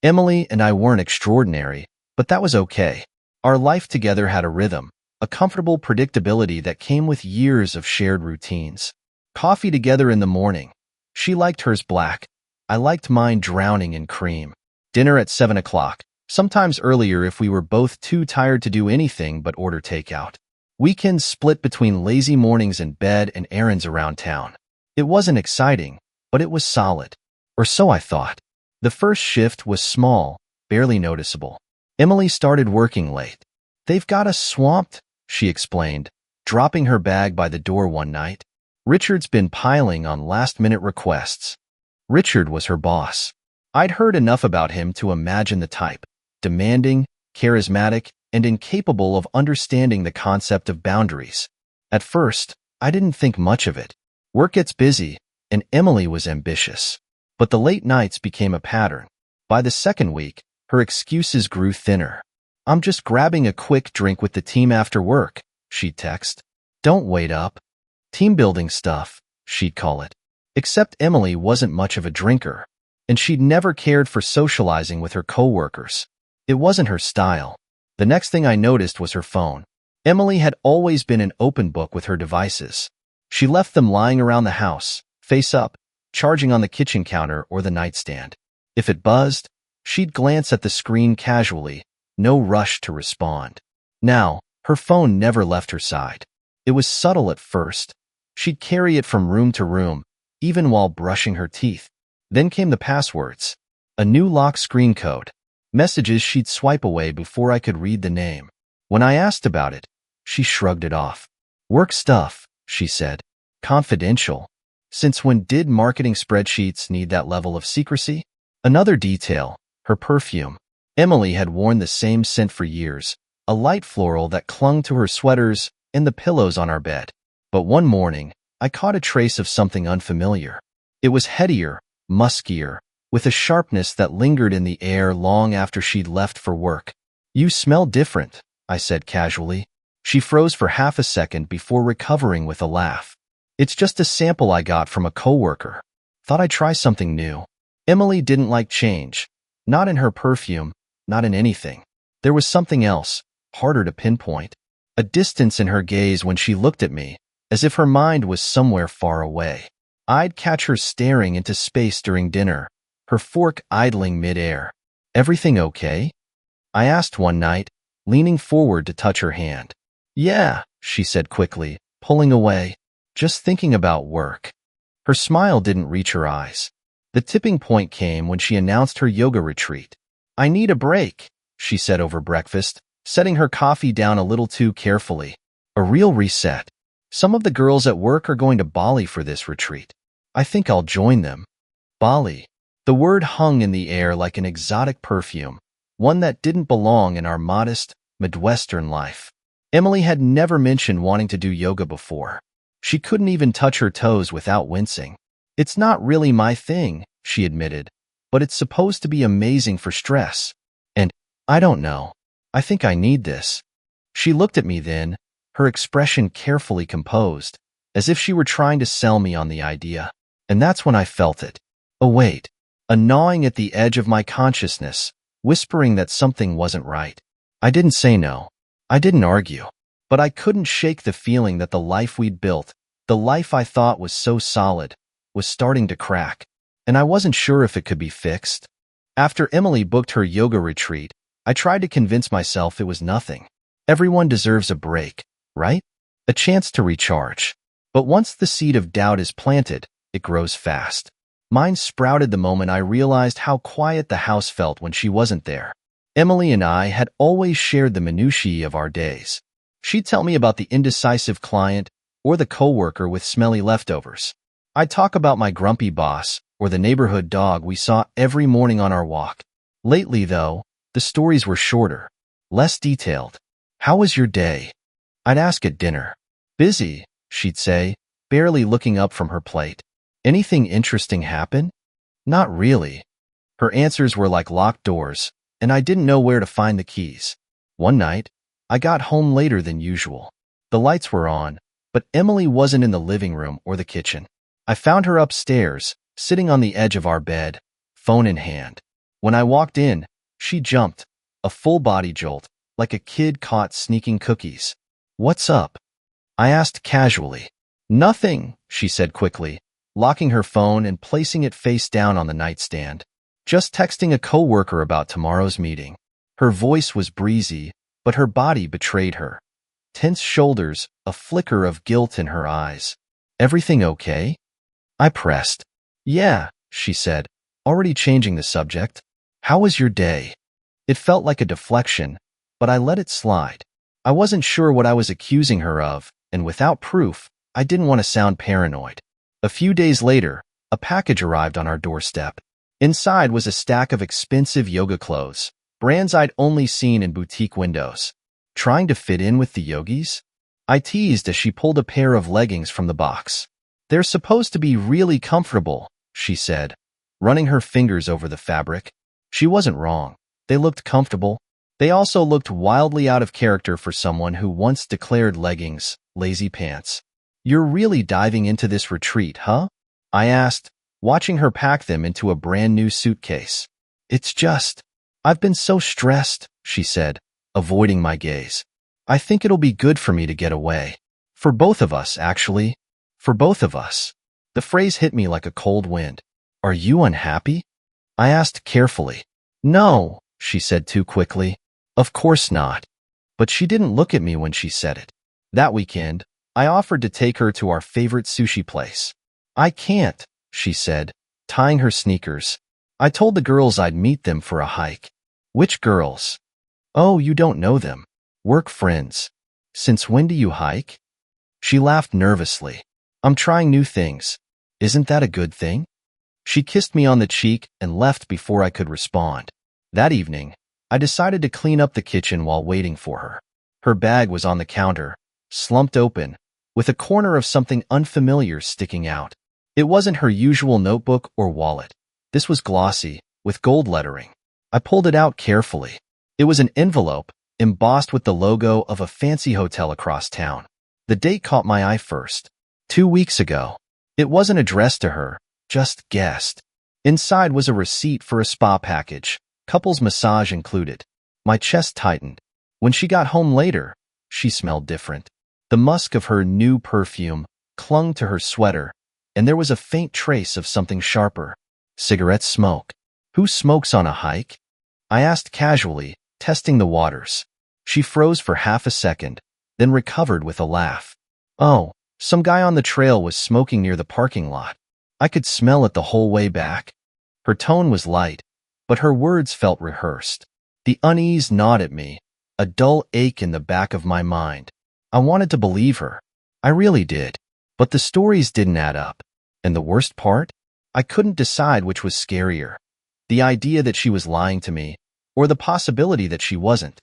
Emily and I weren't extraordinary, but that was okay. Our life together had a rhythm, a comfortable predictability that came with years of shared routines. Coffee together in the morning. She liked hers black. I liked mine drowning in cream. Dinner at 7 o'clock, sometimes earlier if we were both too tired to do anything but order takeout. Weekends split between lazy mornings in bed and errands around town. It wasn't exciting, but it was solid. Or so I thought. The first shift was small, barely noticeable. Emily started working late. "They've got us swamped," she explained, dropping her bag by the door one night. Richard's been piling on last-minute requests. Richard was her boss. I'd heard enough about him to imagine the type: demanding, charismatic, and incapable of understanding the concept of boundaries. At first, I didn't think much of it. Work gets busy, and Emily was ambitious. But the late nights became a pattern. By the second week, her excuses grew thinner. "I'm just grabbing a quick drink with the team after work," she'd text. "Don't wait up." Team building stuff, she'd call it. Except Emily wasn't much of a drinker, and she'd never cared for socializing with her coworkers. It wasn't her style. The next thing I noticed was her phone. Emily had always been an open book with her devices. She left them lying around the house, face up, charging on the kitchen counter or the nightstand. If it buzzed, she'd glance at the screen casually, no rush to respond. Now, her phone never left her side. It was subtle at first. She'd carry it from room to room, even while brushing her teeth. Then came the passwords. A new lock screen code. Messages she'd swipe away before I could read the name. When I asked about it, she shrugged it off. "Work stuff," she said. "Confidential." Since when did marketing spreadsheets need that level of secrecy? Another detail, her perfume. Emily had worn the same scent for years, a light floral that clung to her sweaters and the pillows on our bed. But one morning, I caught a trace of something unfamiliar. It was headier, muskier, with a sharpness that lingered in the air long after she'd left for work. "You smell different," I said casually. She froze for half a second before recovering with a laugh. "It's just a sample I got from a coworker. Thought I'd try something new." Emily didn't like change. Not in her perfume, not in anything. There was something else, harder to pinpoint. A distance in her gaze when she looked at me, as if her mind was somewhere far away. I'd catch her staring into space during dinner, her fork idling mid-air. "Everything okay?" I asked one night, leaning forward to touch her hand. "Yeah," she said quickly, pulling away. "Just thinking about work." Her smile didn't reach her eyes. The tipping point came when she announced her yoga retreat. "I need a break," she said over breakfast, setting her coffee down a little too carefully. "A real reset. Some of the girls at work are going to Bali for this retreat. I think I'll join them." Bali. The word hung in the air like an exotic perfume, one that didn't belong in our modest, Midwestern life. Emily had never mentioned wanting to do yoga before. She couldn't even touch her toes without wincing. "It's not really my thing," she admitted, "but it's supposed to be amazing for stress. And, I don't know. I think I need this." She looked at me then, her expression carefully composed, as if she were trying to sell me on the idea. And that's when I felt it. Oh wait, a gnawing at the edge of my consciousness, whispering that something wasn't right. I didn't say no. I didn't argue. But I couldn't shake the feeling that the life we'd built, the life I thought was so solid, was starting to crack. And I wasn't sure if it could be fixed. After Emily booked her yoga retreat, I tried to convince myself it was nothing. Everyone deserves a break, right? A chance to recharge. But once the seed of doubt is planted, it grows fast. Mine sprouted the moment I realized how quiet the house felt when she wasn't there. Emily and I had always shared the minutiae of our days. She'd tell me about the indecisive client or the coworker with smelly leftovers. I'd talk about my grumpy boss or the neighborhood dog we saw every morning on our walk. Lately, though, the stories were shorter, less detailed. "How was your day?" I'd ask at dinner. "Busy," she'd say, barely looking up from her plate. "Anything interesting happen?" "Not really." Her answers were like locked doors, and I didn't know where to find the keys. One night, I got home later than usual. The lights were on, but Emily wasn't in the living room or the kitchen. I found her upstairs, sitting on the edge of our bed, phone in hand. When I walked in, she jumped, a full body jolt, like a kid caught sneaking cookies. "What's up?" I asked casually. "Nothing," she said quickly, locking her phone and placing it face down on the nightstand. "Just texting a coworker about tomorrow's meeting." Her voice was breezy, but her body betrayed her. Tense shoulders, a flicker of guilt in her eyes. "Everything okay?" I pressed. "Yeah," she said, already changing the subject. "How was your day?" It felt like a deflection, but I let it slide. I wasn't sure what I was accusing her of, and without proof, I didn't want to sound paranoid. A few days later, a package arrived on our doorstep. Inside was a stack of expensive yoga clothes, brands I'd only seen in boutique windows. Trying to fit in with the yogis? I teased as she pulled a pair of leggings from the box. "They're supposed to be really comfortable," she said, running her fingers over the fabric. She wasn't wrong. They looked comfortable. They also looked wildly out of character for someone who once declared leggings lazy pants. "You're really diving into this retreat, huh?" I asked, watching her pack them into a brand new suitcase. "It's just, I've been so stressed," she said, avoiding my gaze. "I think it'll be good for me to get away. For both of us, actually. For both of us." The phrase hit me like a cold wind. "Are you unhappy?" I asked carefully. "No," she said too quickly. "Of course not." But she didn't look at me when she said it. That weekend, I offered to take her to our favorite sushi place. "I can't," she said, tying her sneakers. "I told the girls I'd meet them for a hike." "Which girls?" "Oh, you don't know them. Work friends." "Since when do you hike?" She laughed nervously. "I'm trying new things. Isn't that a good thing?" She kissed me on the cheek and left before I could respond. That evening, I decided to clean up the kitchen while waiting for her. Her bag was on the counter, slumped open, with a corner of something unfamiliar sticking out. It wasn't her usual notebook or wallet. This was glossy, with gold lettering. I pulled it out carefully. It was an envelope, embossed with the logo of a fancy hotel across town. The date caught my eye first. 2 weeks ago. It wasn't addressed to her, just guessed. Inside was a receipt for a spa package, couples massage included. My chest tightened. When she got home later, she smelled different. The musk of her new perfume clung to her sweater, and there was a faint trace of something sharper. Cigarette smoke. Who smokes on a hike? I asked casually, testing the waters. She froze for half a second, then recovered with a laugh. "Oh, some guy on the trail was smoking near the parking lot. I could smell it the whole way back." Her tone was light, but her words felt rehearsed. The unease gnawed at me, a dull ache in the back of my mind. I wanted to believe her. I really did. But the stories didn't add up. And the worst part? I couldn't decide which was scarier. The idea that she was lying to me, or the possibility that she wasn't.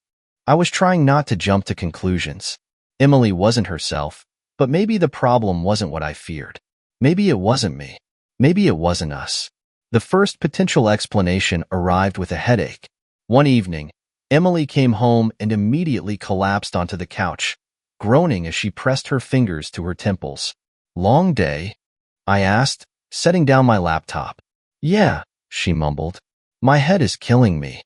I was trying not to jump to conclusions. Emily wasn't herself, but maybe the problem wasn't what I feared. Maybe it wasn't me. Maybe it wasn't us. The first potential explanation arrived with a headache. One evening, Emily came home and immediately collapsed onto the couch, groaning as she pressed her fingers to her temples. "Long day?" I asked, setting down my laptop. "Yeah," she mumbled. "My head is killing me."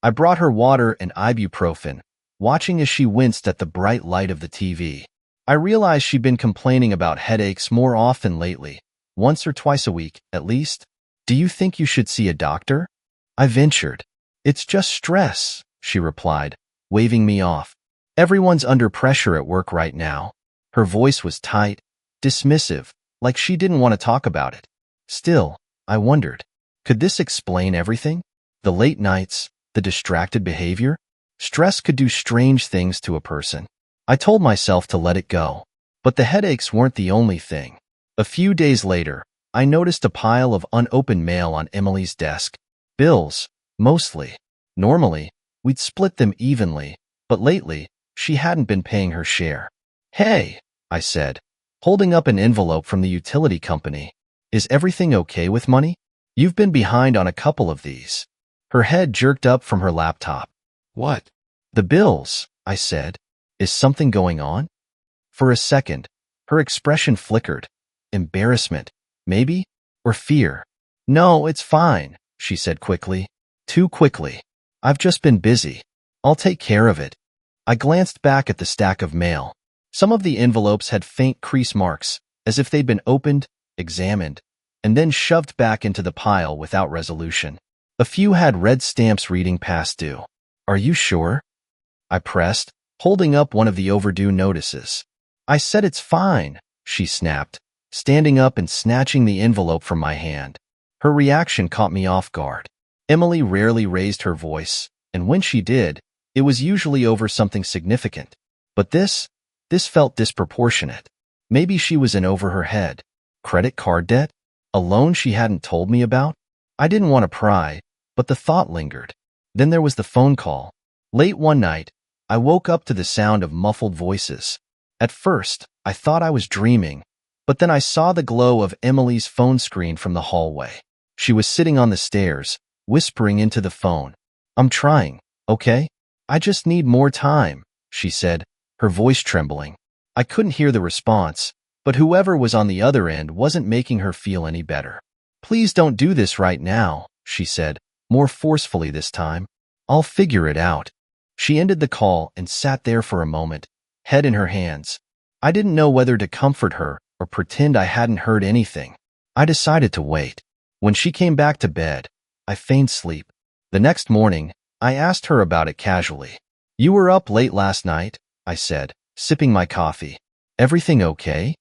I brought her water and ibuprofen, watching as she winced at the bright light of the TV. I realized she'd been complaining about headaches more often lately, once or twice a week, at least. "Do you think you should see a doctor?" I ventured. "It's just stress," she replied, waving me off. "Everyone's under pressure at work right now." Her voice was tight, dismissive, like she didn't want to talk about it. Still, I wondered, could this explain everything? The late nights, the distracted behavior? Stress could do strange things to a person. I told myself to let it go. But the headaches weren't the only thing. A few days later, I noticed a pile of unopened mail on Emily's desk. Bills, mostly. Normally, we'd split them evenly, but lately, she hadn't been paying her share. "Hey," I said, holding up an envelope from the utility company. "Is everything okay with money? You've been behind on a couple of these." Her head jerked up from her laptop. "What?" "The bills," I said. "Is something going on?" For a second, her expression flickered. Embarrassment, maybe? Or fear? "No, it's fine," she said quickly. Too quickly. I've just been busy. I'll take care of it. I glanced back at the stack of mail. Some of the envelopes had faint crease marks, as if they'd been opened, examined, and then shoved back into the pile without resolution. A few had red stamps reading past due. Are you sure? I pressed, holding up one of the overdue notices. I said it's fine, she snapped, standing up and snatching the envelope from my hand. Her reaction caught me off guard. Emily rarely raised her voice, and when she did, it was usually over something significant. But this felt disproportionate. Maybe she was in over her head. Credit card debt? A loan she hadn't told me about? I didn't want to pry, but the thought lingered. Then there was the phone call. Late one night, I woke up to the sound of muffled voices. At first, I thought I was dreaming, but then I saw the glow of Emily's phone screen from the hallway. She was sitting on the stairs, whispering into the phone. I'm trying, okay? I just need more time, she said, her voice trembling. I couldn't hear the response, but whoever was on the other end wasn't making her feel any better. Please don't do this right now, she said, more forcefully this time. I'll figure it out. She ended the call and sat there for a moment, head in her hands. I didn't know whether to comfort her or pretend I hadn't heard anything. I decided to wait. When she came back to bed, I feigned sleep. The next morning, I asked her about it casually. You were up late last night, I said, sipping my coffee. Everything okay?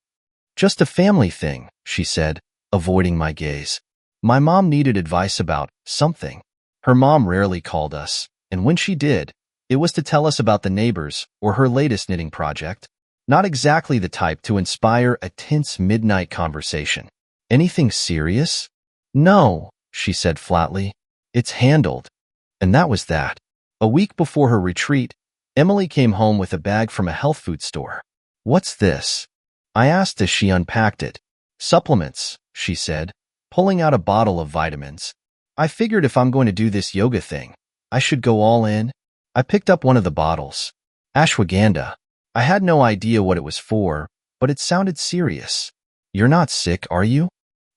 Just a family thing, she said, avoiding my gaze. My mom needed advice about something. Her mom rarely called us, and when she did, it was to tell us about the neighbors or her latest knitting project. Not exactly the type to inspire a tense midnight conversation. Anything serious? No, she said flatly. It's handled. And that was that. A week before her retreat, Emily came home with a bag from a health food store. What's this? I asked as she unpacked it. Supplements, she said, pulling out a bottle of vitamins. I figured if I'm going to do this yoga thing, I should go all in. I picked up one of the bottles. Ashwagandha. I had no idea what it was for, but it sounded serious. You're not sick, are you?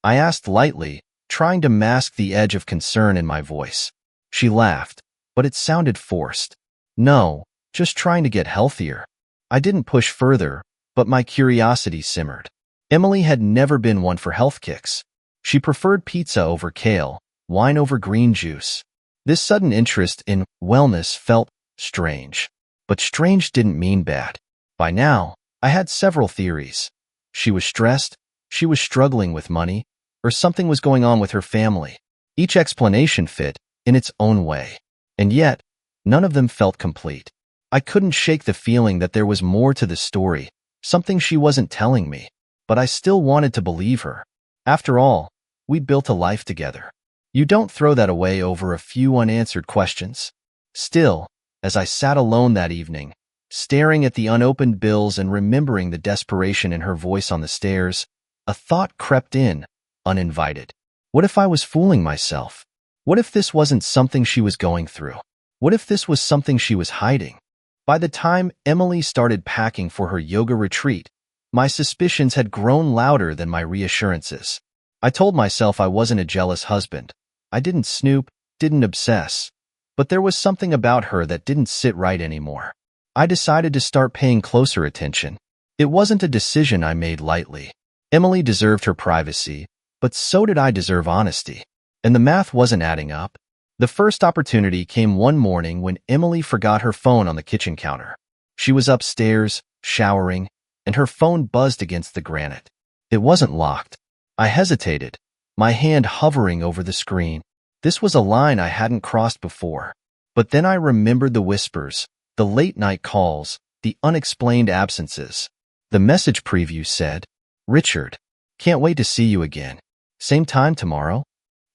I asked lightly, trying to mask the edge of concern in my voice. She laughed, but it sounded forced. No, just trying to get healthier. I didn't push further, but my curiosity simmered. Emily had never been one for health kicks. She preferred pizza over kale, wine over green juice. This sudden interest in wellness felt strange. But strange didn't mean bad. By now, I had several theories. She was stressed, she was struggling with money, or something was going on with her family. Each explanation fit in its own way. And yet, none of them felt complete. I couldn't shake the feeling that there was more to the story, something she wasn't telling me. But I still wanted to believe her. After all, we'd built a life together. You don't throw that away over a few unanswered questions. Still, as I sat alone that evening, staring at the unopened bills and remembering the desperation in her voice on the stairs, a thought crept in, uninvited. What if I was fooling myself? What if this wasn't something she was going through? What if this was something she was hiding? By the time Emily started packing for her yoga retreat, my suspicions had grown louder than my reassurances. I told myself I wasn't a jealous husband. I didn't snoop, didn't obsess. But there was something about her that didn't sit right anymore. I decided to start paying closer attention. It wasn't a decision I made lightly. Emily deserved her privacy, but so did I deserve honesty. And the math wasn't adding up. The first opportunity came one morning when Emily forgot her phone on the kitchen counter. She was upstairs, showering, and her phone buzzed against the granite. It wasn't locked. I hesitated, my hand hovering over the screen. This was a line I hadn't crossed before. But then I remembered the whispers, the late-night calls, the unexplained absences. The message preview said, Richard, can't wait to see you again. Same time tomorrow?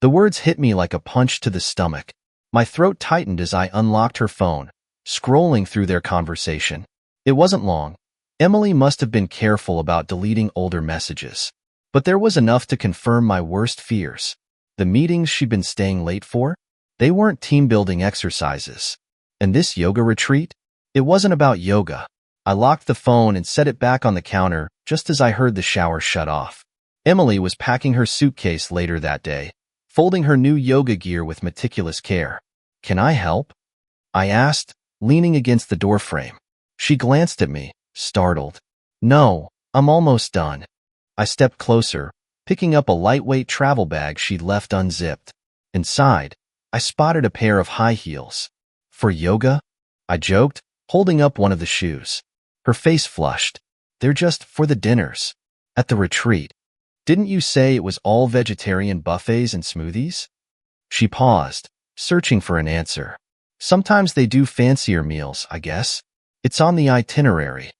The words hit me like a punch to the stomach. My throat tightened as I unlocked her phone, scrolling through their conversation. It wasn't long. Emily must have been careful about deleting older messages. But there was enough to confirm my worst fears. The meetings she'd been staying late for? They weren't team-building exercises. And this yoga retreat? It wasn't about yoga. I locked the phone and set it back on the counter just as I heard the shower shut off. Emily was packing her suitcase later that day, folding her new yoga gear with meticulous care. "Can I help?" I asked, leaning against the doorframe. She glanced at me, startled. "No, I'm almost done." I stepped closer, picking up a lightweight travel bag she'd left unzipped. Inside, I spotted a pair of high heels. "For yoga?" I joked, holding up one of the shoes. Her face flushed. "They're just for the dinners. At the retreat. Didn't you say it was all vegetarian buffets and smoothies?" She paused, searching for an answer. "Sometimes they do fancier meals, I guess. It's on the itinerary."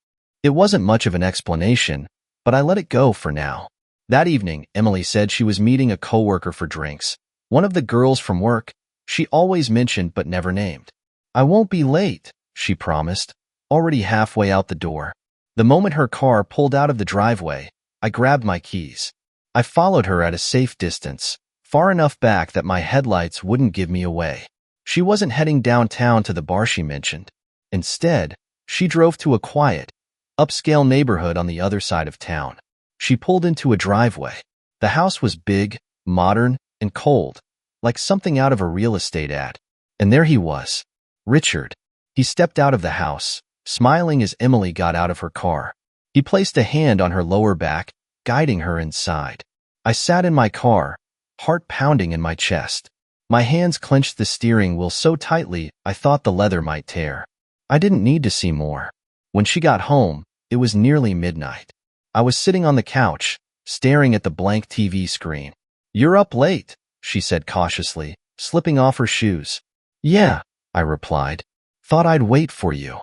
It wasn't much of an explanation, but I let it go for now. That evening, Emily said she was meeting a coworker for drinks. One of the girls from work she always mentioned but never named. "I won't be late," she promised, already halfway out the door. The moment her car pulled out of the driveway, I grabbed my keys. I followed her at a safe distance, far enough back that my headlights wouldn't give me away. She wasn't heading downtown to the bar she mentioned. Instead, she drove to a quiet, upscale neighborhood on the other side of town. She pulled into a driveway. The house was big, modern, and cold, like something out of a real estate ad. And there he was, Richard. He stepped out of the house, smiling as Emily got out of her car. He placed a hand on her lower back, guiding her inside. I sat in my car, heart pounding in my chest. My hands clenched the steering wheel so tightly I thought the leather might tear. I didn't need to see more. When she got home, it was nearly midnight. I was sitting on the couch, staring at the blank TV screen. "You're up late," she said cautiously, slipping off her shoes. "Yeah," I replied. "Thought I'd wait for you."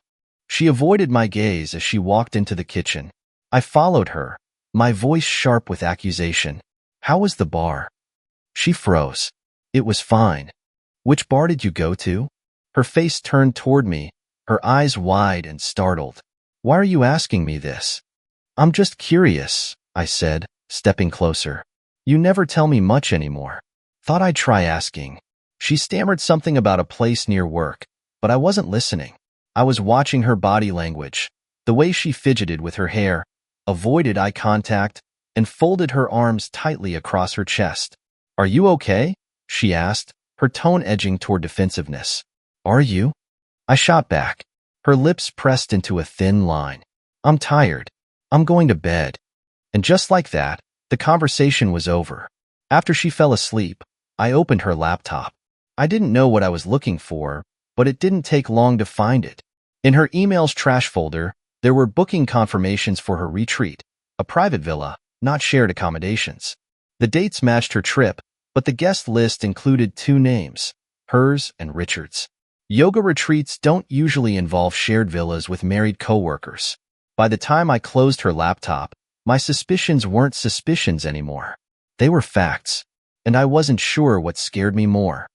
She avoided my gaze as she walked into the kitchen. I followed her, my voice sharp with accusation. "How was the bar?" She froze. "It was fine." "Which bar did you go to?" Her face turned toward me, her eyes wide and startled. "Why are you asking me this?" "I'm just curious," I said, stepping closer. "You never tell me much anymore." "Thought I'd try asking." She stammered something about a place near work, but I wasn't listening. I was watching her body language, the way she fidgeted with her hair, avoided eye contact, and folded her arms tightly across her chest. "Are you okay?" she asked, her tone edging toward defensiveness. "Are you?" I shot back. Her lips pressed into a thin line. "I'm tired. I'm going to bed." And just like that, the conversation was over. After she fell asleep, I opened her laptop. I didn't know what I was looking for, but it didn't take long to find it. In her emails trash folder, there were booking confirmations for her retreat, a private villa, not shared accommodations. The dates matched her trip, but the guest list included two names, hers and Richard's. Yoga retreats don't usually involve shared villas with married coworkers. By the time I closed her laptop, my suspicions weren't suspicions anymore. They were facts, and I wasn't sure what scared me more,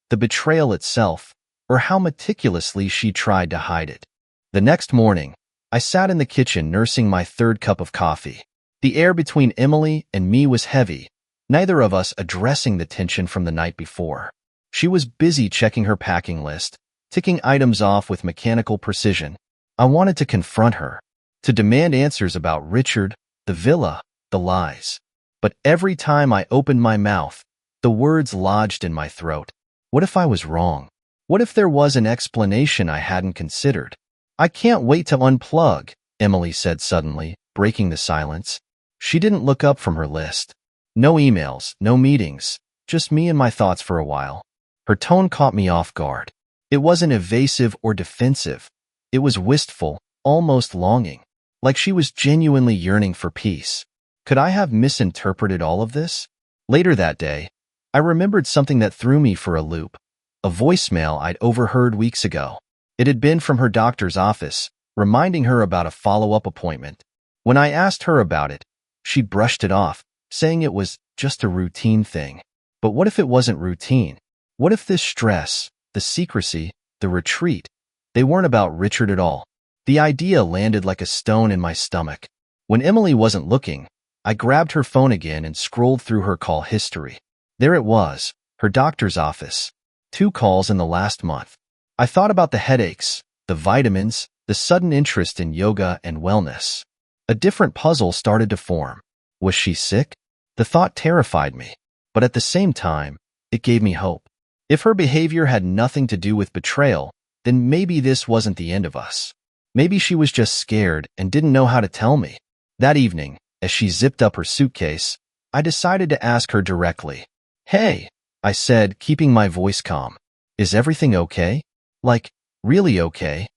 the betrayal itself, or how meticulously she tried to hide it. The next morning, I sat in the kitchen nursing my third cup of coffee. The air between Emily and me was heavy, neither of us addressing the tension from the night before. She was busy checking her packing list, ticking items off with mechanical precision. I wanted to confront her, to demand answers about Richard, the villa, the lies. But every time I opened my mouth, the words lodged in my throat. What if I was wrong? What if there was an explanation I hadn't considered? "I can't wait to unplug," Emily said suddenly, breaking the silence. She didn't look up from her list. No emails, no meetings, just me and my thoughts for a while. Her tone caught me off guard. It wasn't evasive or defensive. It was wistful, almost longing, like she was genuinely yearning for peace. Could I have misinterpreted all of this? Later that day, I remembered something that threw me for a loop. A voicemail I'd overheard weeks ago. It had been from her doctor's office, reminding her about a follow-up appointment. When I asked her about it, she brushed it off, saying it was just a routine thing. But what if it wasn't routine? What if this stress, the secrecy, the retreat, they weren't about Richard at all? The idea landed like a stone in my stomach. When Emily wasn't looking, I grabbed her phone again and scrolled through her call history. There it was, her doctor's office. 2 calls in the last month. I thought about the headaches, the vitamins, the sudden interest in yoga and wellness. A different puzzle started to form. Was she sick? The thought terrified me, but at the same time, It gave me hope. If her behavior had nothing to do with betrayal, then maybe this wasn't the end of us. Maybe she was just scared and didn't know how to tell me. That evening, as she zipped up her suitcase, I decided to ask her directly. "Hey," I said, keeping my voice calm. "Is everything okay? Like, really okay?"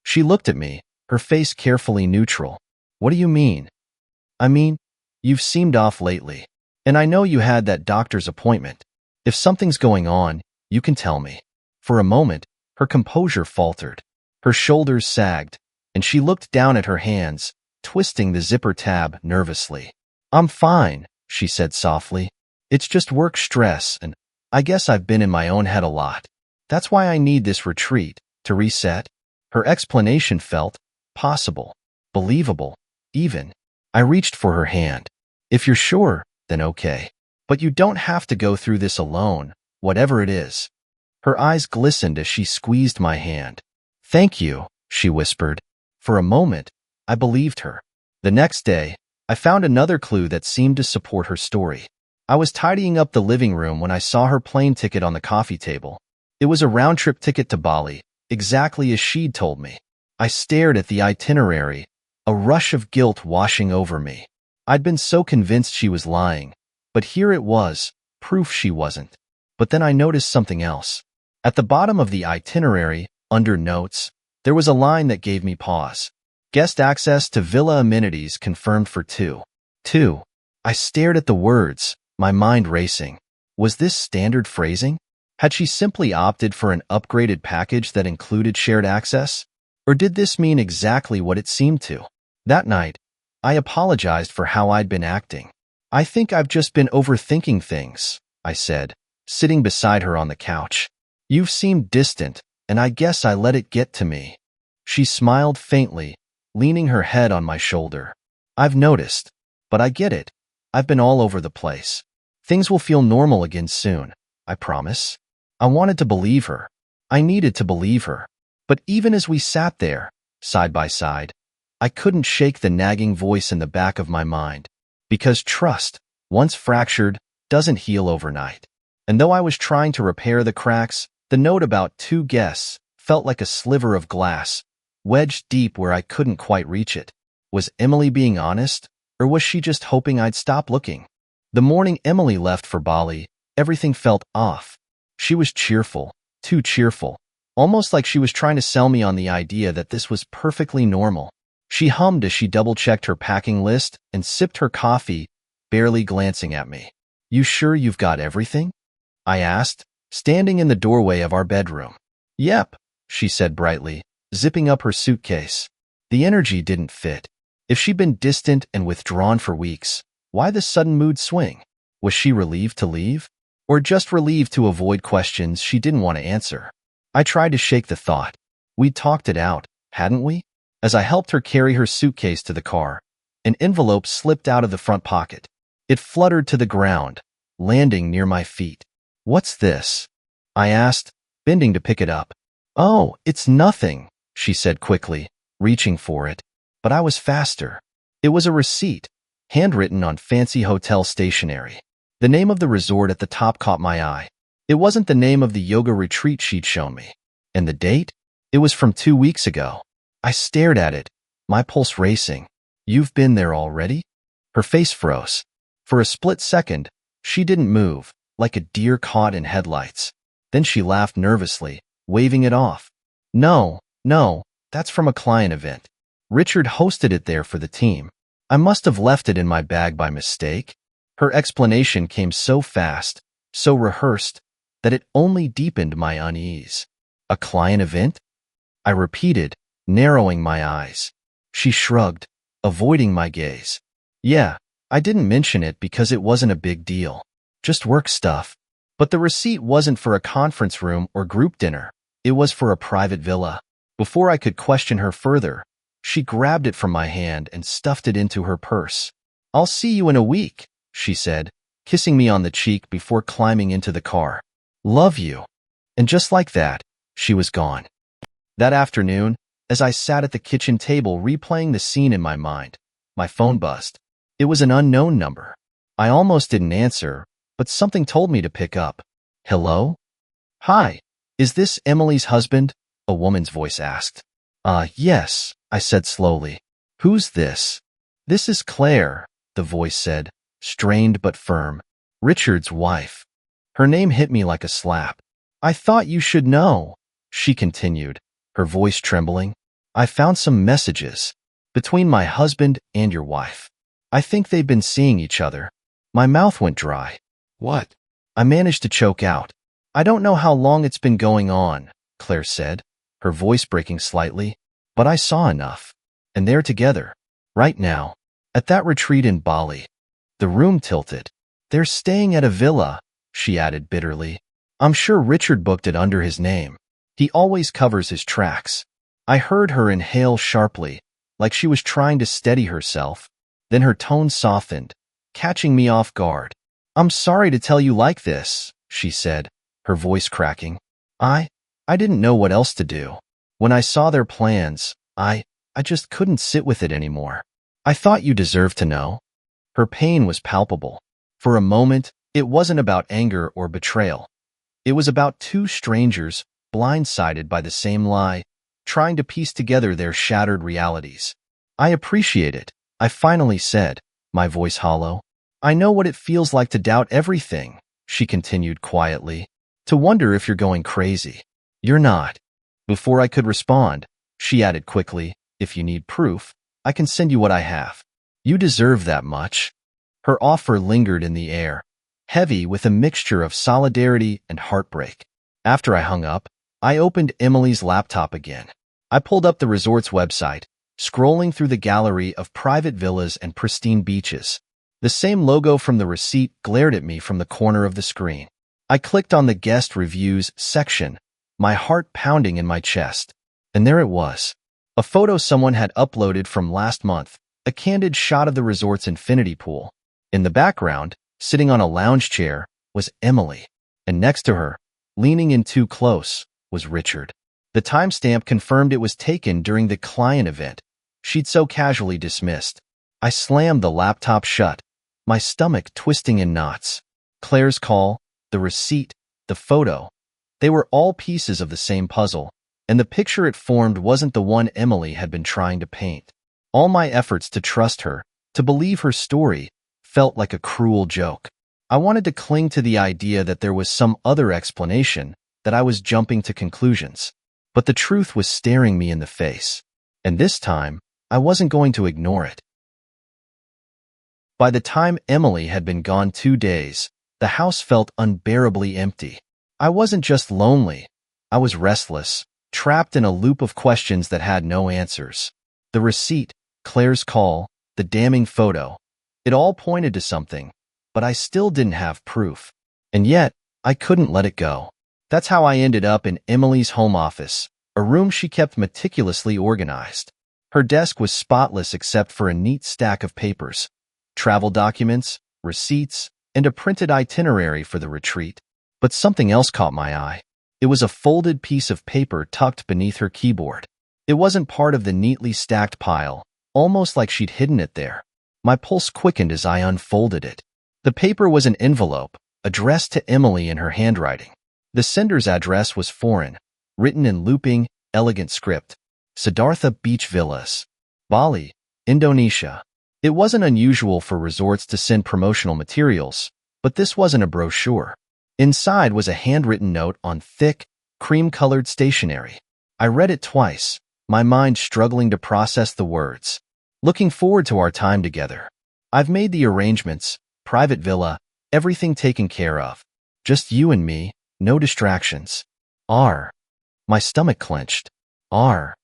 She looked at me, her face carefully neutral. "What do you mean?" "I mean, you've seemed off lately. And I know you had that doctor's appointment. If something's going on, you can tell me." For a moment, her composure faltered. Her shoulders sagged, and she looked down at her hands, twisting the zipper tab nervously. "I'm fine," she said softly. "It's just work stress, and I guess I've been in my own head a lot. That's why I need this retreat, to reset." Her explanation felt possible, believable, even. I reached for her hand. "If you're sure, then okay. But you don't have to go through this alone, whatever it is." Her eyes glistened as she squeezed my hand. "Thank you," she whispered. For a moment, I believed her. The next day, I found another clue that seemed to support her story. I was tidying up the living room when I saw her plane ticket on the coffee table. It was a round-trip ticket to Bali, exactly as she'd told me. I stared at the itinerary, a rush of guilt washing over me. I'd been so convinced she was lying, but here it was, proof she wasn't. But then I noticed something else. At the bottom of the itinerary, under notes, there was a line that gave me pause. "Guest access to villa amenities confirmed for 2. I stared at the words, my mind racing. Was this standard phrasing? Had she simply opted for an upgraded package that included shared access? Or did this mean exactly what it seemed to? That night, I apologized for how I'd been acting. "I think I've just been overthinking things," I said, sitting beside her on the couch. "You've seemed distant, and I guess I let it get to me." She smiled faintly, leaning her head on my shoulder. "I've noticed, but I get it. I've been all over the place. Things will feel normal again soon, I promise." I wanted to believe her. I needed to believe her. But even as we sat there, side by side, I couldn't shake the nagging voice in the back of my mind. Because trust, once fractured, doesn't heal overnight. And though I was trying to repair the cracks, the note about 2 guests felt like a sliver of glass, wedged deep where I couldn't quite reach it. Was Emily being honest, or was she just hoping I'd stop looking? The morning Emily left for Bali, everything felt off. She was cheerful, too cheerful, almost like she was trying to sell me on the idea that this was perfectly normal. She hummed as she double-checked her packing list and sipped her coffee, barely glancing at me. "You sure you've got everything?" I asked, standing in the doorway of our bedroom. "Yep," she said brightly, zipping up her suitcase. The energy didn't fit. If she'd been distant and withdrawn for weeks, why the sudden mood swing? Was she relieved to leave? Or just relieved to avoid questions she didn't want to answer? I tried to shake the thought. We'd talked it out, hadn't we? As I helped her carry her suitcase to the car, an envelope slipped out of the front pocket. It fluttered to the ground, landing near my feet. "What's this?" I asked, bending to pick it up. "Oh, it's nothing," she said quickly, reaching for it. But I was faster. It was a receipt, handwritten on fancy hotel stationery. The name of the resort at the top caught my eye. It wasn't the name of the yoga retreat she'd shown me. And the date? It was from 2 weeks ago. I stared at it, my pulse racing. "You've been there already?" Her face froze. For a split second, she didn't move, like a deer caught in headlights. Then she laughed nervously, waving it off. No, that's from a client event. Richard hosted it there for the team. I must have left it in my bag by mistake." Her explanation came so fast, so rehearsed, that it only deepened my unease. "A client event?" I repeated, narrowing my eyes. She shrugged, avoiding my gaze. "Yeah, I didn't mention it because it wasn't a big deal. Just work stuff." But the receipt wasn't for a conference room or group dinner. It was for a private villa. Before I could question her further, she grabbed it from my hand and stuffed it into her purse. "I'll see you in a week," she said, kissing me on the cheek before climbing into the car. "Love you." And just like that, she was gone. That afternoon, as I sat at the kitchen table replaying the scene in my mind, my phone buzzed. It was an unknown number. I almost didn't answer, but something told me to pick up. Hello? Hi. Is this Emily's husband? A woman's voice asked. Yes, I said slowly. Who's this? This is Claire, the voice said, strained but firm. Richard's wife. Her name hit me like a slap. I thought you should know, she continued, her voice trembling. I found some messages between my husband and your wife. I think they've been seeing each other. My mouth went dry. What? I managed to choke out. I don't know how long it's been going on, Claire said, her voice breaking slightly, but I saw enough. And they're together, right now, at that retreat in Bali. The room tilted. They're staying at a villa, she added bitterly. I'm sure Richard booked it under his name. He always covers his tracks. I heard her inhale sharply, like she was trying to steady herself. Then her tone softened, catching me off guard. I'm sorry to tell you like this, she said, her voice cracking. I didn't know what else to do. When I saw their plans, I just couldn't sit with it anymore. I thought you deserved to know. Her pain was palpable. For a moment, it wasn't about anger or betrayal. It was about two strangers, blindsided by the same lie, trying to piece together their shattered realities. I appreciate it, I finally said, my voice hollow. I know what it feels like to doubt everything, she continued quietly, to wonder if you're going crazy. You're not. Before I could respond, she added quickly, if you need proof, I can send you what I have. You deserve that much. Her offer lingered in the air, heavy with a mixture of solidarity and heartbreak. After I hung up, I opened Emily's laptop again. I pulled up the resort's website, scrolling through the gallery of private villas and pristine beaches. The same logo from the receipt glared at me from the corner of the screen. I clicked on the guest reviews section, my heart pounding in my chest. And there it was. A photo someone had uploaded from last month, a candid shot of the resort's infinity pool. In the background, sitting on a lounge chair, was Emily. And next to her, leaning in too close, was Richard. The timestamp confirmed it was taken during the client event she'd so casually dismissed. I slammed the laptop shut, my stomach twisting in knots. Claire's call, the receipt, the photo, they were all pieces of the same puzzle, and the picture it formed wasn't the one Emily had been trying to paint. All my efforts to trust her, to believe her story, felt like a cruel joke. I wanted to cling to the idea that there was some other explanation, that I was jumping to conclusions. But the truth was staring me in the face. And this time, I wasn't going to ignore it. By the time Emily had been gone 2 days, the house felt unbearably empty. I wasn't just lonely. I was restless, trapped in a loop of questions that had no answers. The receipt, Claire's call, the damning photo, it all pointed to something, but I still didn't have proof. And yet, I couldn't let it go. That's how I ended up in Emily's home office, a room she kept meticulously organized. Her desk was spotless except for a neat stack of papers, travel documents, receipts, and a printed itinerary for the retreat. But something else caught my eye. It was a folded piece of paper tucked beneath her keyboard. It wasn't part of the neatly stacked pile, almost like she'd hidden it there. My pulse quickened as I unfolded it. The paper was an envelope, addressed to Emily in her handwriting. The sender's address was foreign, written in looping, elegant script. Siddhartha Beach Villas, Bali, Indonesia. It wasn't unusual for resorts to send promotional materials, but this wasn't a brochure. Inside was a handwritten note on thick, cream-colored stationery. I read it twice, my mind struggling to process the words. Looking forward to our time together. I've made the arrangements, private villa, everything taken care of. Just you and me, no distractions. R. My stomach clenched. R.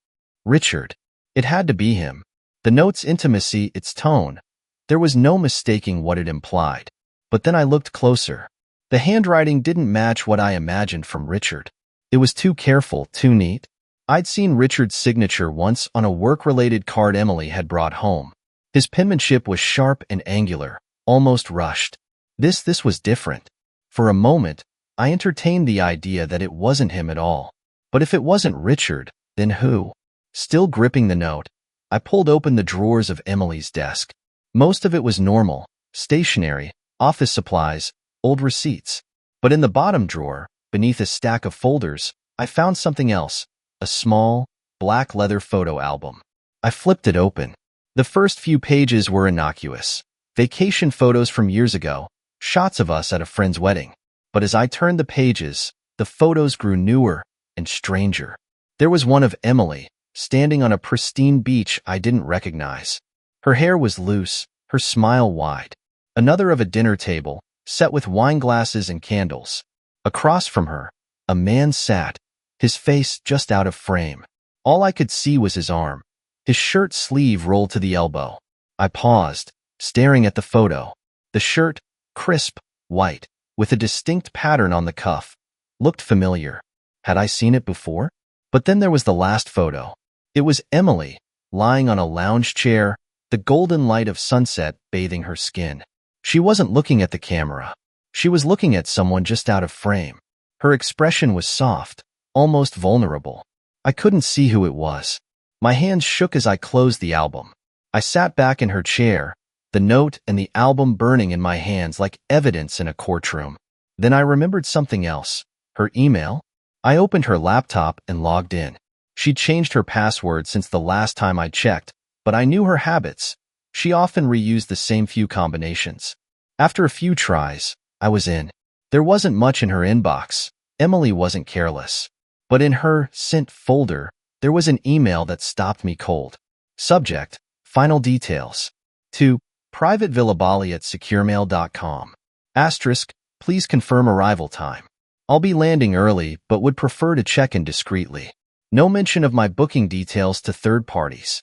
Richard. It had to be him. The note's intimacy, its tone. There was no mistaking what it implied. But then I looked closer. The handwriting didn't match what I imagined from Richard. It was too careful, too neat. I'd seen Richard's signature once on a work-related card Emily had brought home. His penmanship was sharp and angular, almost rushed. This was different. For a moment, I entertained the idea that it wasn't him at all. But if it wasn't Richard, then who? Still gripping the note, I pulled open the drawers of Emily's desk. Most of it was normal, stationery, office supplies, old receipts. But in the bottom drawer, beneath a stack of folders, I found something else, a small, black leather photo album. I flipped it open. The first few pages were innocuous. Vacation photos from years ago, shots of us at a friend's wedding. But as I turned the pages, the photos grew newer and stranger. There was one of Emily, standing on a pristine beach I didn't recognize. Her hair was loose, her smile wide. Another of a dinner table, set with wine glasses and candles. Across from her, a man sat, his face just out of frame. All I could see was his arm, his shirt sleeve rolled to the elbow. I paused, staring at the photo. The shirt, crisp, white, with a distinct pattern on the cuff, looked familiar. Had I seen it before? But then there was the last photo. It was Emily, lying on a lounge chair, the golden light of sunset bathing her skin. She wasn't looking at the camera. She was looking at someone just out of frame. Her expression was soft, almost vulnerable. I couldn't see who it was. My hands shook as I closed the album. I sat back in her chair, the note and the album burning in my hands like evidence in a courtroom. Then I remembered something else. Her email? I opened her laptop and logged in. She'd changed her password since the last time I checked, but I knew her habits. She often reused the same few combinations. After a few tries, I was in. There wasn't much in her inbox. Emily wasn't careless. But in her sent folder, there was an email that stopped me cold. Subject, final details. To private villabali@securemail.com. Asterisk, please confirm arrival time. I'll be landing early, but would prefer to check in discreetly. No mention of my booking details to third parties.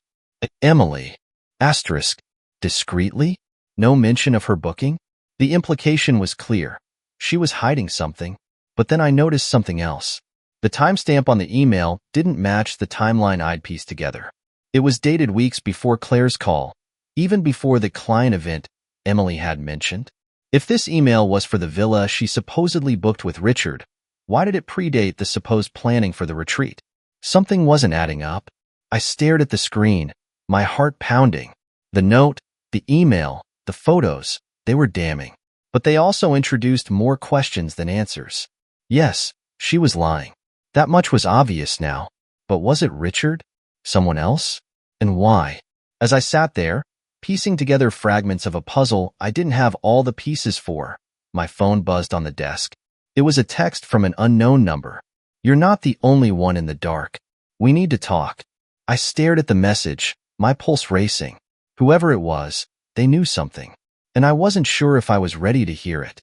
Emily. Asterisk. Discreetly? No mention of her booking? The implication was clear. She was hiding something. But then I noticed something else. The timestamp on the email didn't match the timeline I'd pieced together. It was dated weeks before Claire's call, even before the client event Emily had mentioned. If this email was for the villa she supposedly booked with Richard, why did it predate the supposed planning for the retreat? Something wasn't adding up. I stared at the screen, my heart pounding. The note, the email, the photos, they were damning. But they also introduced more questions than answers. Yes, she was lying. That much was obvious now. But was it Richard? Someone else? And why? As I sat there, piecing together fragments of a puzzle I didn't have all the pieces for, my phone buzzed on the desk. It was a text from an unknown number. You're not the only one in the dark. We need to talk. I stared at the message, my pulse racing. Whoever it was, they knew something. And I wasn't sure if I was ready to hear it.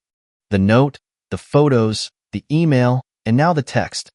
The note, the photos, the email, and now the text.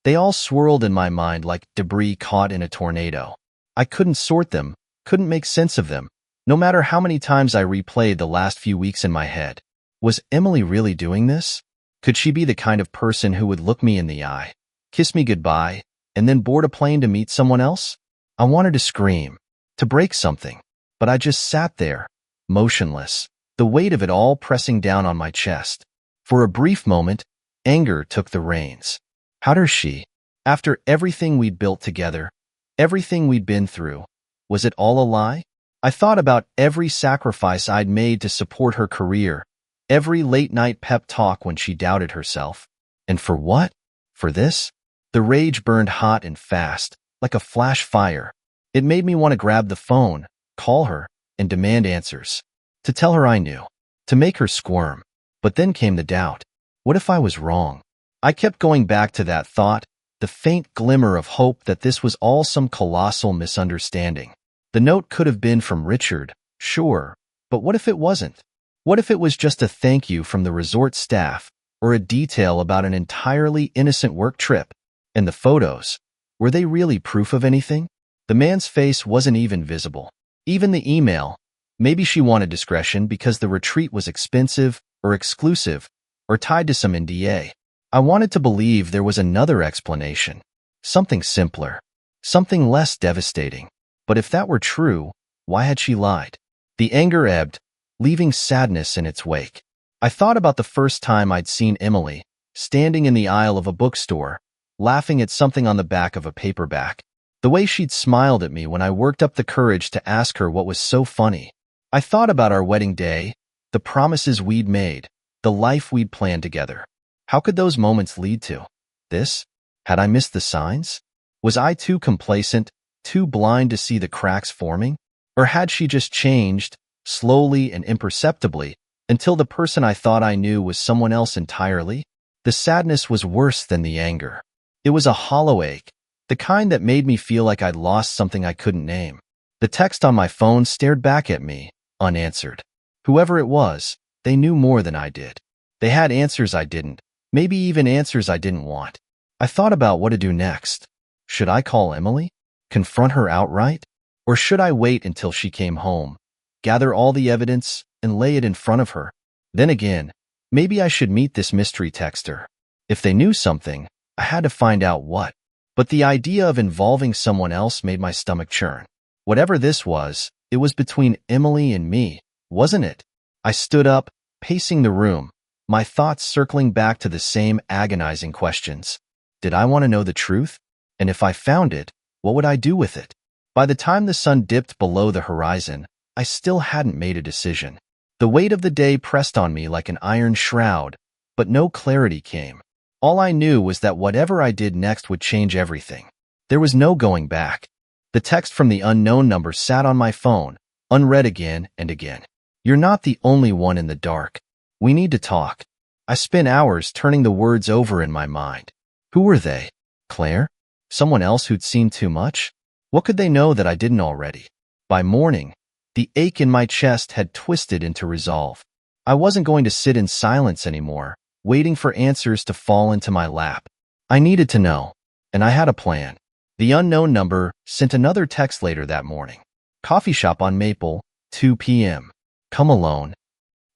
They all swirled in my mind like debris caught in a tornado. I couldn't sort them, couldn't make sense of them, no matter how many times I replayed the last few weeks in my head. Was Emily really doing this? Could she be the kind of person who would look me in the eye, kiss me goodbye, and then board a plane to meet someone else? I wanted to scream, to break something, but I just sat there, motionless, the weight of it all pressing down on my chest. For a brief moment, anger took the reins. How dare she? After everything we'd built together, everything we'd been through, was it all a lie? I thought about every sacrifice I'd made to support her career, every late-night pep talk when she doubted herself. And for what? For this? The rage burned hot and fast, like a flash fire. It made me want to grab the phone, call her, and demand answers. To tell her I knew. To make her squirm. But then came the doubt. What if I was wrong? I kept going back to that thought, the faint glimmer of hope that this was all some colossal misunderstanding. The note could have been from Richard, sure, but what if it wasn't? What if it was just a thank you from the resort staff, or a detail about an entirely innocent work trip? And the photos, were they really proof of anything? The man's face wasn't even visible. Even the email. Maybe she wanted discretion because the retreat was expensive, or exclusive, or tied to some NDA. I wanted to believe there was another explanation. Something simpler. Something less devastating. But if that were true, why had she lied? The anger ebbed, leaving sadness in its wake. I thought about the first time I'd seen Emily, standing in the aisle of a bookstore, laughing at something on the back of a paperback. The way she'd smiled at me when I worked up the courage to ask her what was so funny. I thought about our wedding day, the promises we'd made, the life we'd planned together. How could those moments lead to this? Had I missed the signs? Was I too complacent, too blind to see the cracks forming? Or had she just changed, slowly and imperceptibly, until the person I thought I knew was someone else entirely? The sadness was worse than the anger. It was a hollow ache, the kind that made me feel like I'd lost something I couldn't name. The text on my phone stared back at me, unanswered. Whoever it was, they knew more than I did. They had answers I didn't, maybe even answers I didn't want. I thought about what to do next. Should I call Emily? Confront her outright? Or should I wait until she came home, gather all the evidence, and lay it in front of her? Then again, maybe I should meet this mystery texter. If they knew something, I had to find out what. But the idea of involving someone else made my stomach churn. Whatever this was, it was between Emily and me, wasn't it? I stood up, pacing the room, my thoughts circling back to the same agonizing questions. Did I want to know the truth? And if I found it, what would I do with it? By the time the sun dipped below the horizon, I still hadn't made a decision. The weight of the day pressed on me like an iron shroud, but no clarity came. All I knew was that whatever I did next would change everything. There was no going back. The text from the unknown number sat on my phone, unread again and again. You're not the only one in the dark. We need to talk. I spent hours turning the words over in my mind. Who were they? Claire? Someone else who'd seen too much? What could they know that I didn't already? By morning, the ache in my chest had twisted into resolve. I wasn't going to sit in silence anymore, waiting for answers to fall into my lap. I needed to know, and I had a plan. The unknown number sent another text later that morning. Coffee shop on Maple, 2 p.m. Come alone.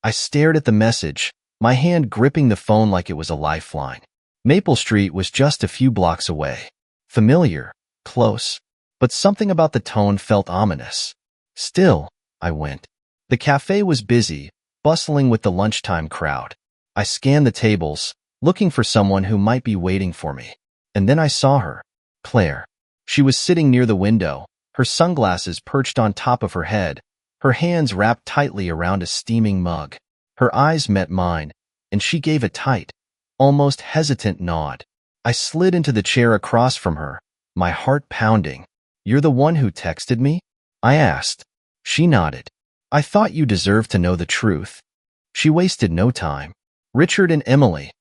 I stared at the message, my hand gripping the phone like it was a lifeline. Maple Street was just a few blocks away. Familiar, close, but something about the tone felt ominous. Still, I went. The cafe was busy, bustling with the lunchtime crowd. I scanned the tables, looking for someone who might be waiting for me. And then I saw her, Claire. She was sitting near the window, her sunglasses perched on top of her head, her hands wrapped tightly around a steaming mug. Her eyes met mine, and she gave a tight, almost hesitant nod. I slid into the chair across from her, my heart pounding. You're the one who texted me? I asked. She nodded. I thought you deserved to know the truth. She wasted no time. Richard and Emily.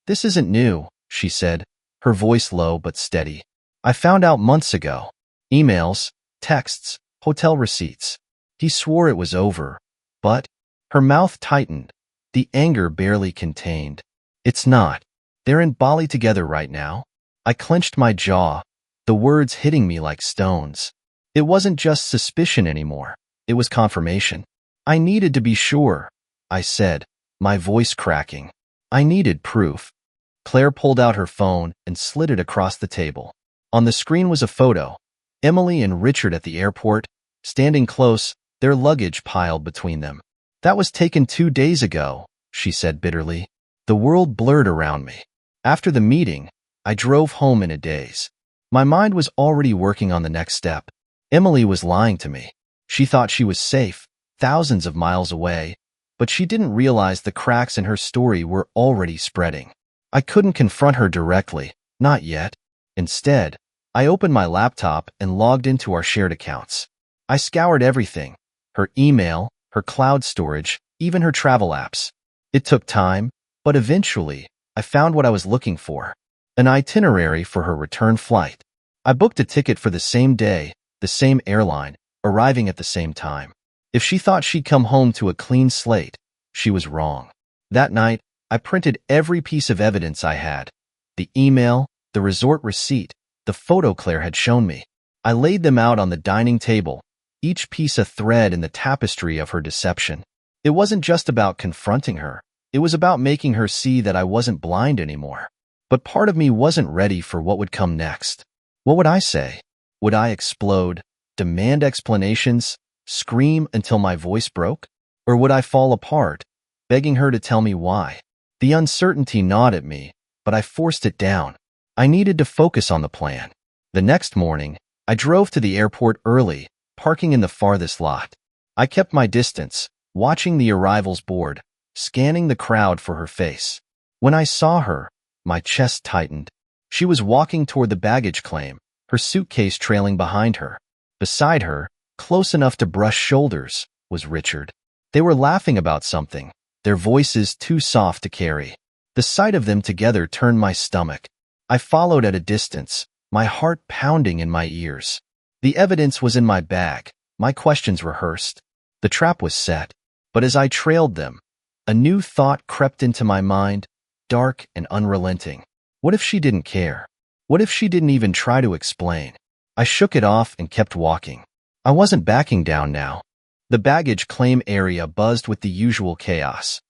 This isn't new, she said, her voice low but steady. I found out months ago. Emails, texts, hotel receipts. He swore it was over, but her mouth tightened, the anger barely contained. It's not. They're in Bali together right now. I clenched my jaw, the words hitting me like stones. It wasn't just suspicion anymore. It was confirmation. I needed to be sure, I said, my voice cracking. I needed proof. Claire pulled out her phone and slid it across the table. On the screen was a photo. Emily and Richard at the airport, standing close, their luggage piled between them. That was taken 2 days ago, she said bitterly. The world blurred around me. After the meeting, I drove home in a daze. My mind was already working on the next step. Emily was lying to me. She thought she was safe, thousands of miles away, but she didn't realize the cracks in her story were already spreading. I couldn't confront her directly, not yet. Instead, I opened my laptop and logged into our shared accounts. I scoured everything, her email, her cloud storage, even her travel apps. It took time, but eventually, I found what I was looking for, an itinerary for her return flight. I booked a ticket for the same day, the same airline, arriving at the same time. If she thought she'd come home to a clean slate, she was wrong. That night, I printed every piece of evidence I had. The email, the resort receipt, the photo Claire had shown me. I laid them out on the dining table, each piece a thread in the tapestry of her deception. It wasn't just about confronting her. It was about making her see that I wasn't blind anymore. But part of me wasn't ready for what would come next. What would I say? Would I explode, demand explanations, scream until my voice broke? Or would I fall apart, begging her to tell me why? The uncertainty gnawed at me, but I forced it down. I needed to focus on the plan. The next morning, I drove to the airport early, parking in the farthest lot. I kept my distance, watching the arrivals board, scanning the crowd for her face. When I saw her, my chest tightened. She was walking toward the baggage claim, her suitcase trailing behind her. Beside her, close enough to brush shoulders, was Richard. They were laughing about something, their voices too soft to carry. The sight of them together turned my stomach. I followed at a distance, my heart pounding in my ears. The evidence was in my bag, my questions rehearsed. The trap was set. But as I trailed them, a new thought crept into my mind, dark and unrelenting. What if she didn't care? What if she didn't even try to explain? I shook it off and kept walking. I wasn't backing down now. The baggage claim area buzzed with the usual chaos.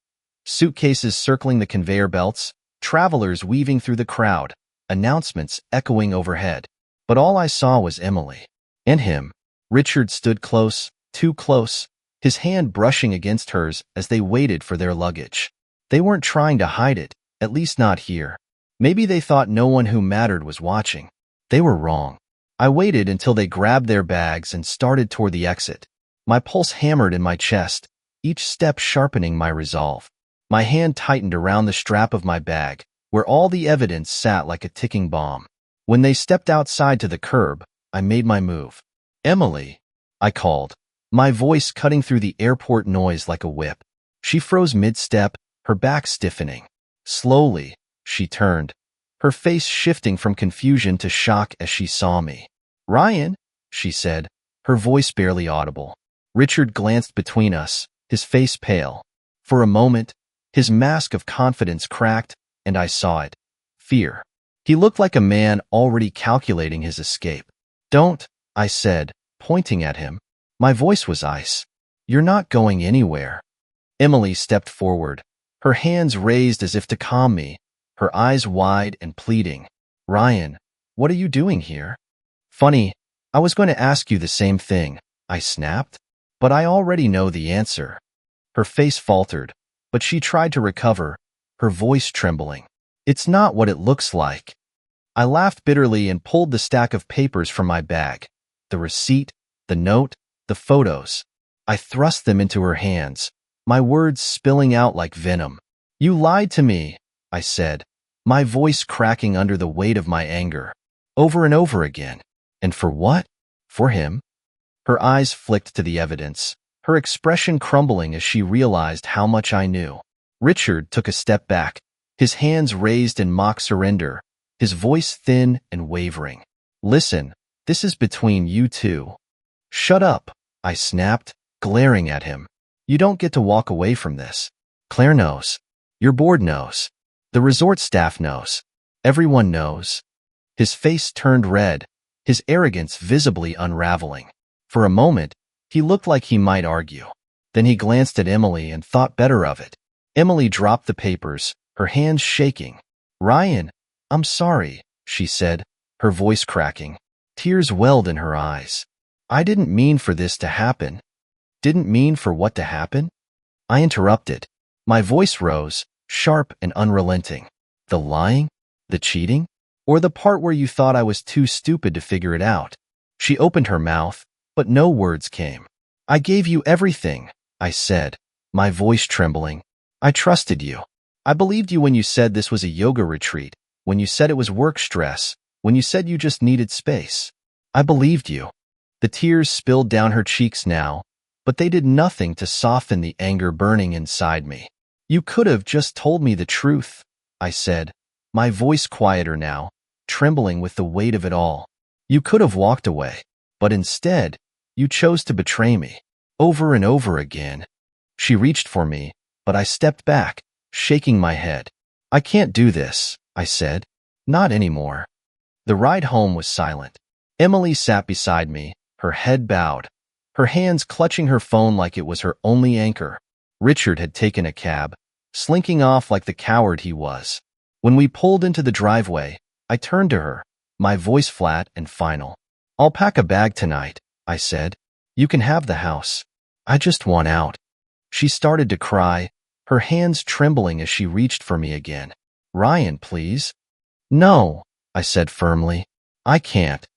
Suitcases circling the conveyor belts, travelers weaving through the crowd, announcements echoing overhead. But all I saw was Emily. And him. Richard stood close, too close, his hand brushing against hers as they waited for their luggage. They weren't trying to hide it, at least not here. Maybe they thought no one who mattered was watching. They were wrong. I waited until they grabbed their bags and started toward the exit. My pulse hammered in my chest, each step sharpening my resolve. My hand tightened around the strap of my bag, where all the evidence sat like a ticking bomb. When they stepped outside to the curb, I made my move. "Emily," I called, my voice cutting through the airport noise like a whip. She froze mid-step, her back stiffening. Slowly, she turned, her face shifting from confusion to shock as she saw me. "Ryan," she said, her voice barely audible. Richard glanced between us, his face pale. For a moment, his mask of confidence cracked, and I saw it. Fear. He looked like a man already calculating his escape. "Don't," I said, pointing at him. My voice was ice. "You're not going anywhere." Emily stepped forward, her hands raised as if to calm me, her eyes wide and pleading. "Ryan, what are you doing here?" "Funny, I was going to ask you the same thing," I snapped. "But I already know the answer." Her face faltered, but she tried to recover, her voice trembling. "It's not what it looks like." I laughed bitterly and pulled the stack of papers from my bag. The receipt, the note, the photos. I thrust them into her hands, my words spilling out like venom. "You lied to me," I said, my voice cracking under the weight of my anger. Over and over again. And for what? For him? Her eyes flicked to the evidence, her expression crumbling as she realized how much I knew. Richard took a step back, his hands raised in mock surrender, his voice thin and wavering. "Listen, this is between you two." "Shut up," I snapped, glaring at him. "You don't get to walk away from this. Claire knows. Your board knows. The resort staff knows. Everyone knows." His face turned red, his arrogance visibly unraveling. For a moment, he looked like he might argue. Then he glanced at Emily and thought better of it. Emily dropped the papers, her hands shaking. "Ryan, I'm sorry," she said, her voice cracking. Tears welled in her eyes. "I didn't mean for this to happen." "Didn't mean for what to happen?" I interrupted. My voice rose, sharp and unrelenting. "The lying? The cheating? Or the part where you thought I was too stupid to figure it out?" She opened her mouth, but no words came. "I gave you everything," I said, my voice trembling. "I trusted you. I believed you when you said this was a yoga retreat, when you said it was work stress, when you said you just needed space. I believed you." The tears spilled down her cheeks now, but they did nothing to soften the anger burning inside me. "You could have just told me the truth," I said, my voice quieter now, trembling with the weight of it all. "You could have walked away, but instead, you chose to betray me, over and over again." She reached for me, but I stepped back, shaking my head. "I can't do this," I said. "Not anymore." The ride home was silent. Emily sat beside me, her head bowed, her hands clutching her phone like it was her only anchor. Richard had taken a cab, slinking off like the coward he was. When we pulled into the driveway, I turned to her, my voice flat and final. "I'll pack a bag tonight," I said. "You can have the house. I just want out." She started to cry, her hands trembling as she reached for me again. "Ryan, please." "No," I said firmly. "I can't."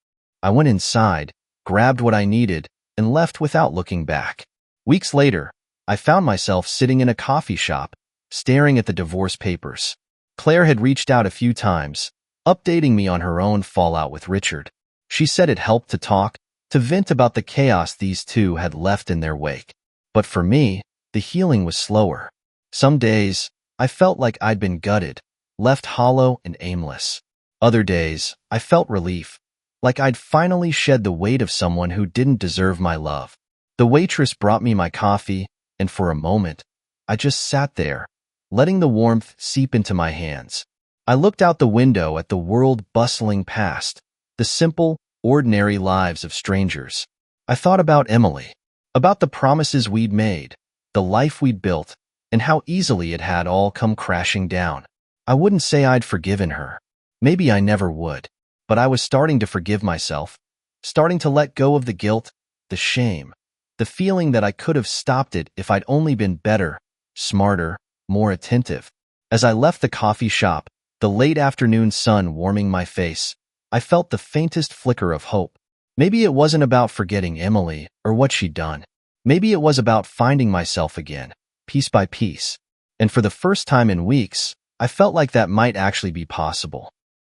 I went inside, grabbed what I needed, and left without looking back. Weeks later, I found myself sitting in a coffee shop, staring at the divorce papers. Claire had reached out a few times, updating me on her own fallout with Richard. She said it helped to talk, to vent about the chaos these two had left in their wake. But for me, the healing was slower. Some days, I felt like I'd been gutted, left hollow and aimless. Other days, I felt relief, like I'd finally shed the weight of someone who didn't deserve my love. The waitress brought me my coffee, and for a moment, I just sat there, letting the warmth seep into my hands. I looked out the window at the world bustling past, the simple, ordinary lives of strangers. I thought about Emily, about the promises we'd made, the life we'd built, and how easily it had all come crashing down. I wouldn't say I'd forgiven her. Maybe I never would. But I was starting to forgive myself, starting to let go of the guilt, the shame, the feeling that I could have stopped it if I'd only been better, smarter, more attentive. As I left the coffee shop, the late afternoon sun warming my face, I felt the faintest flicker of hope. Maybe it wasn't about forgetting Emily or what she'd done. Maybe it was about finding myself again, piece by piece. And for the first time in weeks, I felt like that might actually be possible.